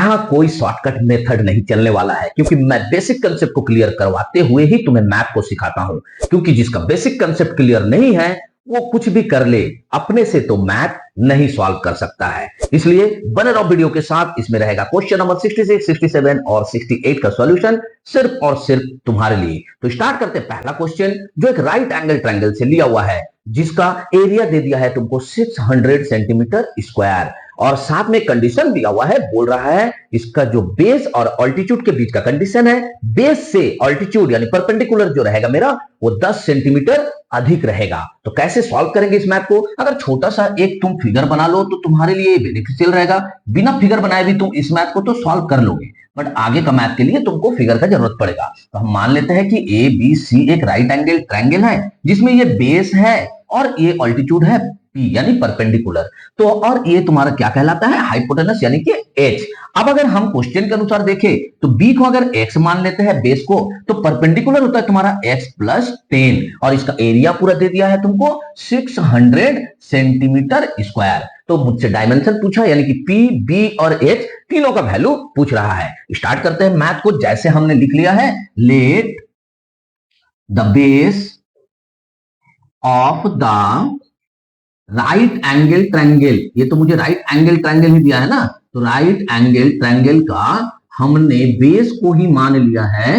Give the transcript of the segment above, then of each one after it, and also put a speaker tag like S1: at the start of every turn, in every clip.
S1: यहां कोई shortcut method नहीं चलने वाला है, क्योंकि मैं बेसिक कंसेप्ट को क्लियर करवाते हुए ही तुम्हें मैथ को सिखाता हूं। क्योंकि जिसका बेसिक कंसेप्ट क्लियर नहीं है वो कुछ भी कर ले, अपने से तो मैथ नहीं सॉल्व कर सकता है। इसलिए बने रहो वीडियो के साथ। इसमें रहेगा क्वेश्चन नंबर 66, 67 और 68 का सॉल्यूशन सिर्फ और सिर्फ तुम्हारे लिए। तो स्टार्ट करते हैं। पहला क्वेश्चन जो एक राइट एंगल ट्रायंगल से लिया हुआ है, जिसका एरिया दे दिया है तुमको 600 सेंटीमीटर स्क्वायर, और साथ में कंडीशन दिया हुआ है, बोल रहा है इसका जो बेस और ऑल्टीट्यूड के बीच का कंडीशन है, बेस से ऑल्टीट्यूड यानी परपेंडिकुलर जो रहेगा मेरा वो 10 सेंटीमीटर अधिक रहेगा। तो कैसे सॉल्व करेंगे इस मैथ को? अगर छोटा सा एक तुम फिगर बना लो तो तुम्हारे लिए बेनिफिशियल रहेगा। बिना फिगर बनाए भी तुम इस मैथ को तो सॉल्व कर लोगे, बट आगे का मैथ के लिए तुमको फिगर का जरूरत पड़ेगा। तो हम मान लेते हैं कि ए बी सी एक राइट एंगल ट्रायंगल है, जिसमें ये बेस है और ये ऑल्टीट्यूड है पी यानी परपेंडिकुलर। तो और ये तुम्हारा क्या कहलाता है? हाइपोटेनस यानी कि एच। अब अगर हम क्वेश्चन के अनुसार देखें तो बी को अगर एक्स मान लेते हैं बेस को, तो परपेंडिकुलर होता है तुम्हारा एक्स प्लस 10, और इसका एरिया पूरा दे दिया है तुमको 600 सेंटीमीटर स्क्वायर। तो मुझसे डायमेंशन पूछा, यानी कि पी बी और एच तीनों का वैल्यू पूछ रहा है। स्टार्ट करते हैं मैथ को। जैसे हमने लिख लिया है, let the base of the right angle triangle, ये तो मुझे राइट एंगल ट्रायंगल ही दिया है ना, तो राइट एंगल ट्रायंगल का हमने बेस को ही मान लिया है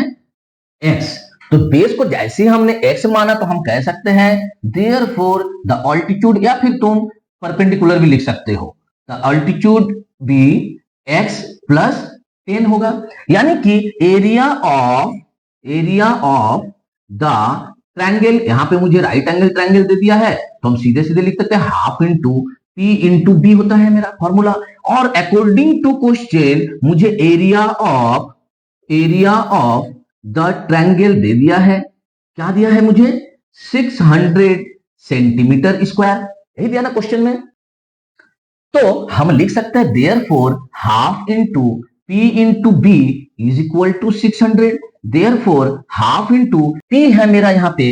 S1: एक्स। तो बेस को जैसे ही हमने एक्स माना तो हम कह सकते हैं देयरफॉर द ऑल्टीट्यूड, या फिर तुम परपेंडिकुलर भी लिख सकते हो, द ऑल्टीट्यूड भी एक्स प्लस 10 होगा। यानी कि एरिया ऑफ द ट्रायंगल, यहां पे मुझे राइट एंगल ट्रायंगल दे दिया है, तो हम सीधे सीधे लिख सकते हैं half into p into b होता है मेरा फॉर्मूला। और अकॉर्डिंग टू क्वेश्चन मुझे एरिया ऑफ द ट्रायंगल दे दिया है। क्या दिया है मुझे? 600 सेंटीमीटर स्क्वायर, यही दिया ना क्वेश्चन में। तो हम लिख सकते हैं therefore half into p into b is equal to 600। Therefore half into p है मेरा यहाँ पे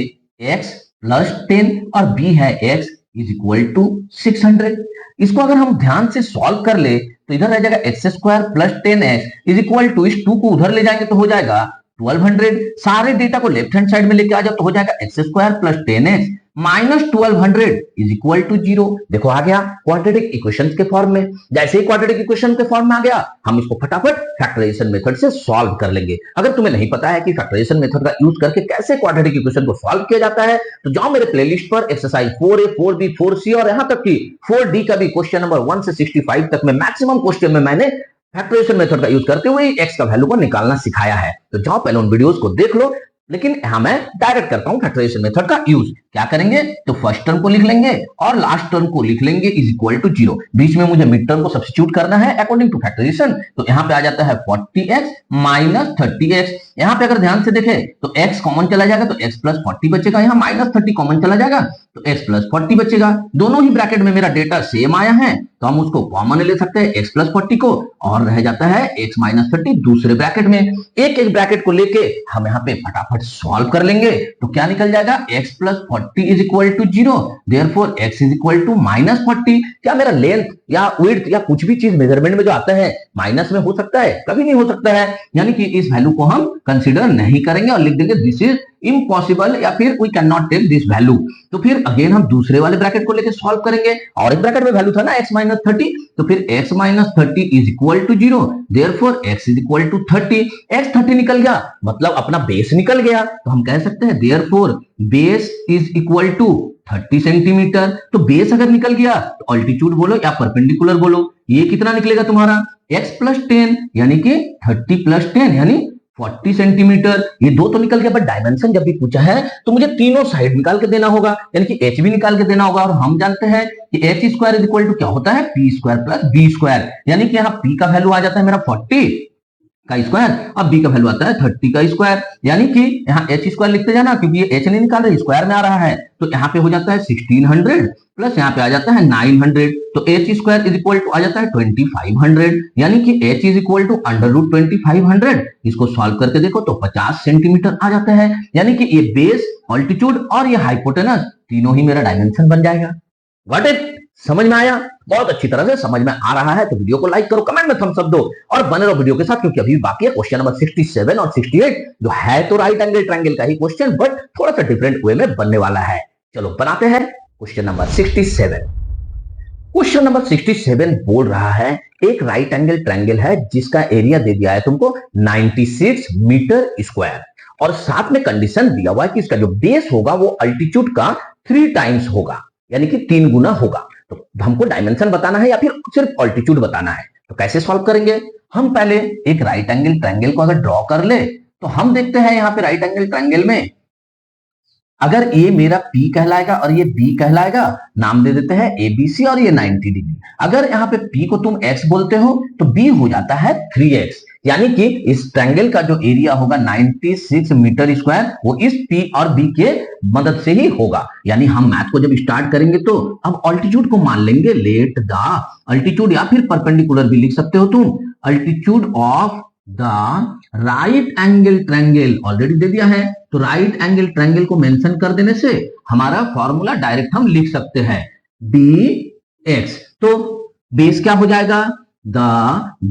S1: x प्लस 10 और b है x इज इक्वल टू 600। इसको अगर हम ध्यान से सॉल्व कर ले तो इधर रह जाएगा x square plus 10x is equal to, इस 2 को उधर ले जाएंगे तो हो जाएगा 1200। सारे डेटा को लेफ्ट हैंड साइड में लेके आ जाओ तो हो जाएगा x square plus 10x minus 1200 is equal to 0। देखो आ गया क्वाड्रेटिक इक्वेशन के फॉर्म में। जैसे ही क्वाड्रेटिक इक्वेशन के फॉर्म में आ गया, हम इसको फटाफट फैक्टराइजेशन मेथड से सॉल्व कर लेंगे। अगर तुम्हें नहीं पता है कि फैक्टराइजेशन मेथड का यूज करके कैसे क्वाड्रेटिक इक्वेशन को सॉल्व किया जाता है, तो जाओ मेरे प्लेलिस्ट पर एक्सरसाइज 4A 4B 4C और यहां तक कि 4D का भी क्वेश्चन नंबर 1 से 65 तक में मैक्सिमम क्वेश्चन में मैंने फैक्टराइजेशन मेथड का यूज करते हुए एक्स का वैल्यू को निकालना सिखाया है। तो जाओ पहले उन वीडियोस को देख लो, लेकिन यहां मैं डायरेक्ट करता हूं फैक्टराइजेशन मेथड का यूज। क्या करेंगे तो फर्स्ट टर्म को लिख लेंगे और लास्ट टर्म को लिख लेंगे इज इक्वल टू 0। बीच में मुझे मिड टर्म को सब्स्टिट्यूट करना है अकॉर्डिंग टू फैक्टराइजेशन। तो यहां पे आ जाता है 40x माइनस 30x। यहां पे अगर ध्यान से देखें तो x कॉमन चला जाएगा तो x प्लस 40 बचेगा, यहां माइनस 30 कॉमन चला जाएगा तो x प्लस 40 बचेगा। दोनों ही ब्रैकेट में मेरा डेटा सेम आया है तो हम उसको कॉमन ले सकते हैं x प्लस 40 को, और रह जाता है x माइनस 30 दूसरे ब्रैकेट में। एक एक ब्रैकेट को लेके हम यहाँ पे फटाफट सॉल्व कर लेंगे। तो क्या निकल जाएगा? x plus 40 is equal to 0, therefore x is equal to minus 40। क्या मेरा लेंथ या विड्थ या कुछ भी चीज मेजरमेंट में जो आता है माइनस में हो सकता है? कभी नहीं हो सकता है। यानी कि इस वैल्यू को हम कंसीडर नहीं करेंगे और लिख देंगे दिस इज इम्पॉसिबल, या फिर we can not take this value. तो फिर अगेन हम दूसरे वाले ब्रैकेट को लेके सॉल्व करेंगे, और एक ब्रैकेट में वैल्यू था ना x माइनस 30, तो फिर x minus 30 is equal to 0, therefore x is equal to 30। x 30 निकल गया, मतलब अपना बेस निकल गया, तो हम कह सकते हैं therefore base is equal to 30 centimetre. तो बेस अगर निकल गया तो ऑल्टीट्यूड बोलो या परपेंडिकुलर बोलो, ये कितना निकलेगा तुम्हारा? x प्लस 10 यानी कि 30 प्लस 10 यानी 40 सेंटीमीटर। ये दो तो निकल गया, बट डायमेंशन जब भी पूछा है तो मुझे तीनों साइड निकाल के देना होगा, यानी कि h भी निकाल के देना होगा। और हम जानते हैं कि h square is equal to क्या होता है? p square plus b square, यानी कि यहाँ p का वैल्यू आ जाता है मेरा 40 का स्क्वायर, अब b का वैल्यू आता है 30 का स्क्वायर, यानी कि यहाँ h स्क्वायर लिखते जाना, क्योंकि ये h नहीं निकाल रहे स्क्वायर में आ रहा है। तो यहाँ पे हो जाता है 1600 प्लस यहाँ पे आ जाता है 900, तो h square is equal to आ जाता है 2500, यानी कि h is equal to under root 2500। इसको सॉल्व करके देखो तो 50 सेंटीमीटर आ जाता है, यानी कि ये बेस, ऑल्टीट्यूड और ये हाइपोटेनस तीनों ही मेरा डायमेंशन बन जाएगा। व्हाट इट, समझ में आया? बहुत अच्छी तरह से समझ में आ रहा है तो वीडियो को लाइक करो, कमेंट में थम्स अप दो और बने रहो वीडियो के साथ, क्योंकि अभी बाकी है क्वेश्चन नंबर 67 और 68 जो है तो राइट एंगल ट्रायंगल का ही क्वेश्चन, बट थोड़ा सा डिफरेंट वे में बनने वाला है। चलो बनाते हैं क्वेश्चन नंबर 67। क्वेश्चन नंबर 67 बोल रहा है एक राइट एंगल ट्रायंगल है जिसका एरिया दे दिया है तुमको 96 मीटर स्क्वायर और साथ में कंडीशन दिया हुआ है कि इसका जो बेस होगा वो अल्टीट्यूड का 3 टाइम्स होगा, यानी कि 3 गुना होगा। तो हमको डायमेंशन बताना है या फिर सिर्फ अल्टीट्यूड बताना है। तो कैसे सॉल्व करेंगे? हम पहले एक राइट एंगल ट्रायंगल को अगर ड्रॉ कर ले तो हम देखते हैं यहां पे राइट एंगल ट्रायंगल में अगर ये मेरा P कहलाएगा और ये B कहलाएगा, नाम दे देते हैं ABC और ये 90 डिग्री। अगर यहाँ पे P को तुम X बोलते हो तो B हो जाता है 3X, यानी कि इस ट्रायंगल का जो एरिया होगा 96 मीटर स्क्वायर वो इस P और B के मदद से ही होगा। यानी हम मैथ को जब स्टार्ट करेंगे तो अब अल्टीट्यूड को मान लेंगे, लेट द अल्टीट्यूड या फिर परपेंडिकुलर भी लिख सकते हो तुम, altitude of the right angle triangle already दे दिया है तो राइट एंगल ट्रायंगल को मेंशन कर देने से हमारा फॉर्मूला डायरेक्ट हम लिख सकते हैं dx। तो बेस क्या हो जाएगा? The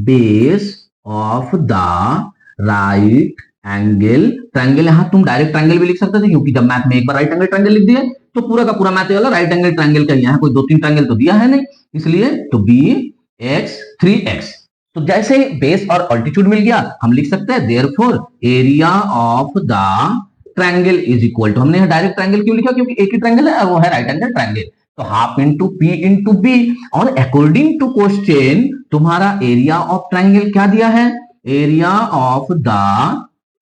S1: base of the right angle triangle. यहां तुम डायरेक्ट ट्रायंगल भी लिख सकते थे क्योंकि जब मैथ में एक बार राइट एंगल ट्रायंगल लिख दिए तो पूरा का पूरा मैथ वाला राइट एंगल ट्रायंगल का ही है, कोई 2-3 ट्रायंगल तो दिया है नहीं, इसलिए तो bx 3x। तो जैसे ही बेस और अल्टीट्यूड मिल गया हम लिख सकते हैं therefore area of the triangle is equal to, हमने डायरेक्ट ट्रायंगल क्यों लिखा? क्योंकि एक ही ट्रायंगल है वो है राइट एंगल ट्रायंगल, तो half into P into B। और अकॉर्डिंग टू क्वेश्चन तुम्हारा एरिया ऑफ ट्रायंगल क्या दिया है? Area of the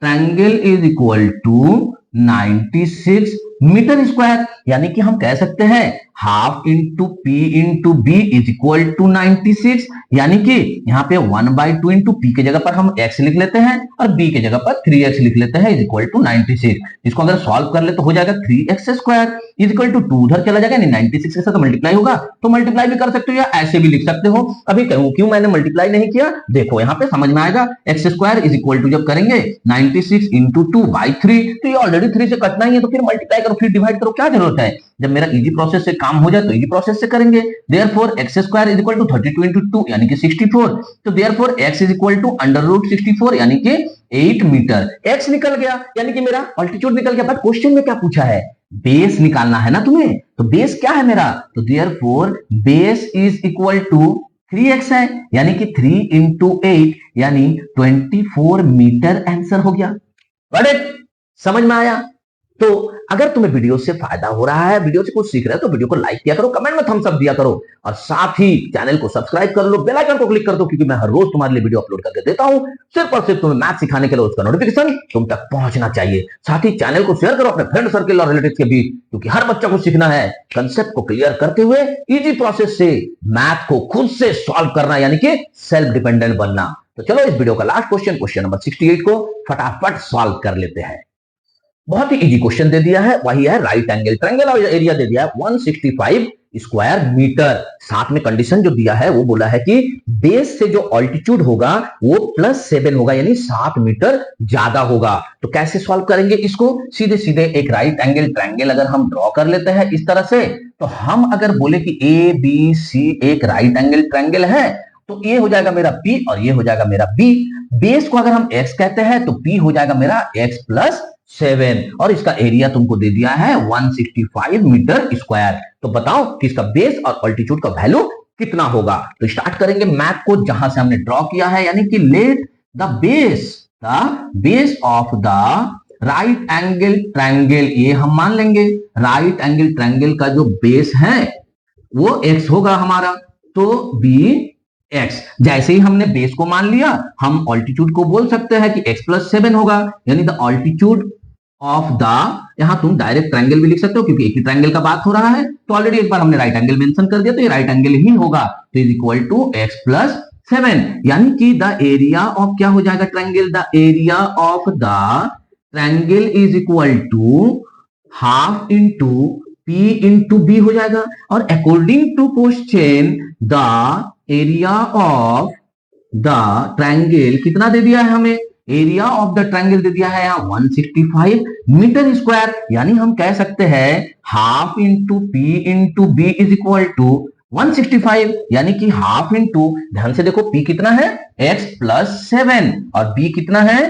S1: triangle is equal to 96 metre square, यानी कि हम कह सकते हैं half into P into B is equal to 96, यानी कि यहाँ पे 1/2 इंटू P की जगह पर हम x लिख लेते हैं और B की जगह पर 3x लिख लेते हैं इज इक्वल टू 96। इसको अगर सॉल्व कर ले तो हो जाएगा 3x square is equal to 2 उधर चला जाएगा, 96 के साथ मल्टीप्लाई होगा तो मल्टीप्लाई भी कर सकते हो या ऐसे भी लिख सकते हो। अभी कहूं क्यों मैंने मल्टीप्लाई नहीं किया, देखो यहाँ पे समझ में आएगा। x square is equal to जब करेंगे 96 इंटू 2/3 तो ये ऑलरेडी 3 से कटना ही है तो फिर मल्टीप्लाई करो फिर डिवाइड करो, क्या जरूरत है? जब मेरा इजी प्रोसेस से काम हो जाए तो इजी प्रोसेस से करेंगे। Therefore x square is equal to 32 into 2 यानी कि 64, तो therefore x is equal to under root 64 यानी कि 8 मीटर। x निकल गया यानी कि मेरा अल्टीट्यूड निकल गया, बट क्वेश्चन में क्या पूछा है? बेस निकालना है ना तुम्हें, तो बेस क्या है मेरा? तो therefore base is equal to 3x है, यानी कि 3 इंटू 8 यानी 24 मीटर आंसर हो गया। समझ में आया? तो अगर तुम्हें वीडियो से फायदा हो रहा है, वीडियो से कुछ सीख रहे हो तो वीडियो को लाइक किया करो, कमेंट में थम्स अप दिया करो और साथ ही चैनल को सब्सक्राइब कर लो, बेल आइकन को क्लिक कर दो क्योंकि मैं हर रोज तुम्हारे लिए वीडियो अपलोड करके देता हूं सिर्फ और सिर्फ तुम्हें मैथ सिखाने के लिए, उसका नोटिफिकेशन तुम तक पहुंचना चाहिए। साथ ही चैनल को शेयर करो अपने फ्रेंड सर्कल और रिलेटिव्स के बीच, क्योंकि हर बच्चा को सीखना है कंसेप्ट को क्लियर करते हुए इजी प्रोसेस से मैथ को खुद से सॉल्व करना, यानी कि सेल्फ डिपेंडेंट बनना। तो चलो इस वीडियो का लास्ट क्वेश्चन, क्वेश्चन नंबर 68 को फटाफट सॉल्व कर लेते हैं। बहुत ही इजी क्वेश्चन दे दिया है, वही है राइट एंगल ट्रायंगल और एरिया दे दिया है 165 स्क्वायर मीटर। साथ में कंडीशन जो दिया है वो बोला है कि बेस से जो अल्टीट्यूड होगा वो +7 होगा, यानी 7 मीटर ज्यादा होगा। तो कैसे सॉल्व करेंगे इसको? सीधे सीधे एक राइट एंगल ट्रायंगल अगर हम ड्रॉ कर लेते हैं इस तरह से, तो हम अगर बोले कि ABC एक राइट एंगल ट्रायंगल है तो ये हो जाएगा मेरा P और ये हो जाएगा मेरा B। बेस को अगर हम x कहते हैं तो P हो जाएगा मेरा x + 7 और इसका एरिया तुमको दे दिया है 165 मीटर स्क्वायर। तो बताओ कि इसका बेस और अल्टीट्यूड का वैल्यू कितना होगा? तो स्टार्ट करेंगे मैथ को जहां से हमने ड्रॉ किया है, यानी कि let the base of the right angle triangle, ये हम मान लेंगे राइट एंगल ट्रायंगल का जो बेस है वो x होगा हमारा, तो x। जैसे ही हमने बेस को मान लिया हम अल्टीट्यूड को बोल सकते हैं कि x + 7 होगा, यानी द अल्टीट्यूड ऑफ द, यहां तुम डायरेक्ट ट्रायंगल भी लिख सकते हो क्योंकि एक ही ट्रायंगल का बात हो रहा है, तो ऑलरेडी एक बार हमने राइट एंगल मेंशन कर दिया तो ये राइट एंगल ही होगा, तो इज इक्वल टू x + 7, यानी कि द एरिया ऑफ क्या हो जाएगा triangle? The area of the triangle is equal to half into P into B हो जाएगा। और according to question the area of the triangle कितना दे दिया है हमें? एरिया ऑफ द ट्रायंगल दे दिया है यहाँ 165 मीटर स्क्वायर, यानी हम कह सकते हैं half into p into b is equal to 165, यानी कि हाफ इंटू, ध्यान से देखो पी कितना है x प्लस 7 और b कितना है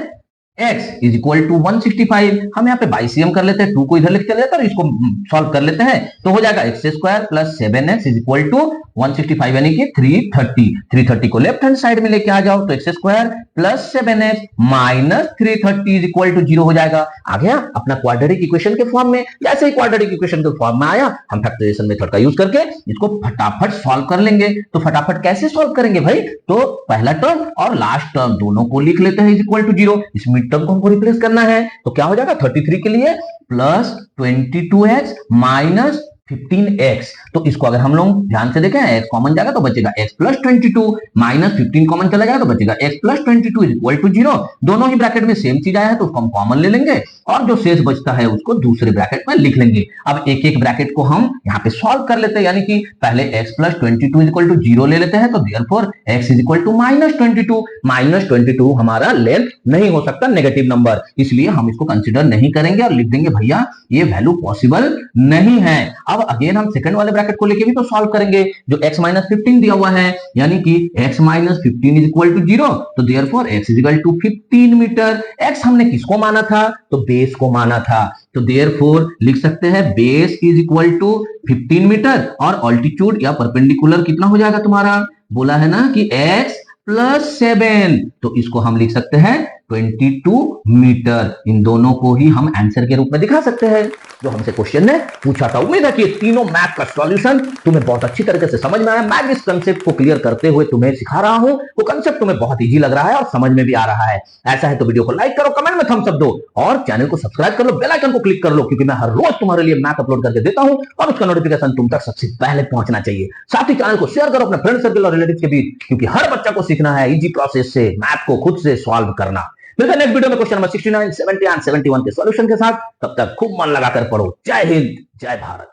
S1: x इज इक्वल टू 165। हम यहाँ पे बाइसियम कर लेते हैं, 2 को इधर लेके चले जाते हैं और इसको सॉल्व कर लेते हैं, तो हो जाएगा x square plus 7x is equal to 165 यानी कि 330। 330 को लेफ्ट हैंड साइड में लेके आ जाओ तो x square plus 7x minus 330 is equal to 0 हो जाएगा। आ गया अपना क्वाड्रेटिक इक्वेशन के फॉर्म में। जैसे ही क्वाड्रेटिक इक्वेशन के फॉर्म में आया, हम फैक्टराइजेशन मेथड का यूज करके इसको फटाफट सॉल्व कर लेंगे। तो फटाफट कैसे सॉल्व करेंगे भाई, तो पहला टर्म और लास्ट टर्म दोनों को लिख लेते हैं इज इक्वल टू 0। इस मिड टर्म को हमको रिप्लेस करना है, तो क्या हो जाएगा 33 के लिए प्लस 22x माइनस 15x। तो इसको अगर हम लोग ध्यान से देखें, x कॉमन जाएगा तो बचेगा x प्लस 22 माइनस 15 कॉमन चला जाएगा तो बचेगा x plus 22 is equal to 0। दोनों ही ब्रैकेट में सेम चीज आया है तो उसको हम कॉमन ले लेंगे और जो शेष बचता है उसको दूसरे ब्रैकेट में लिख लेंगे। अब एक एक ब्रैकेट को हम यहाँ पे सॉल्व कर लेते हैं, यानी कि पहले x plus 22 is equal to 0 ले लेते हैं, तो therefore x is equal to minus 22। Minus 22 हमारा लेंथ नहीं हो सकता नेगेटिव नंबर, इसलिए हम इसको कंसिडर नहीं करेंगे और लिख देंगे भैया ये वैल्यू पॉसिबल नहीं है। अब अगेन हम सेकंड वाले ब्रैकेट को लेके भी तो सॉल्व करेंगे, जो x माइनस 15 दिया हुआ है, यानी कि x minus 15 is equal to 0, तो therefore x is equal to 15 metre. x हमने किसको माना था, तो बेस को माना था, तो देयरफॉर लिख सकते हैं base is equal to 15 metre और ऑल्टीट्यूड या परपेंडिकुलर कितना हो जाएगा तुम्हारा, बोला है ना कि x प्लस 7, तो इसको हम लिख सकते हैं 22 मीटर। इन दोनों को ही हम आंसर के रूप में दिखा सकते हैं जो हमसे क्वेश्चन ने पूछा था। उम्मीद है कि तीनों मैथ का सॉल्यूशन तुम्हें बहुत अच्छी तरीके से समझ में आया। मैं जिस कंसेप्ट को क्लियर करते हुए तुम्हें सिखा रहा हूं वो कंसेप्ट तुम्हें बहुत इजी लग रहा है और समझ में भी आ रहा है। ऐसा है तो वीडियो को लाइक करो, कमेंट में थम्स अप दो और चैनल को सब्सक्राइब कर लो, बेल आइकन को क्लिक कर लो, क्योंकि मैं हर रोज तुम्हारे लिए मैथ अपलोड करके देता हूं और उसका नोटिफिकेशन तुम तक सबसे पहले पहुंचना चाहिए। साथ ही चैनल को शेयर करो अपने फ्रेंड सर्कल और रिलेटिव्स के बीच, क्योंकि हर बच्चा को सीखना है इजी प्रोसेस से मैथ को खुद से सॉल्व करना। मिलते हैं नेक्स्ट वीडियो में क्वेश्चन नंबर 69, 70 एंड 71 के सॉल्यूशन के साथ। तब तक खूब मन लगाकर पढ़ो। जय हिंद, जय भारत।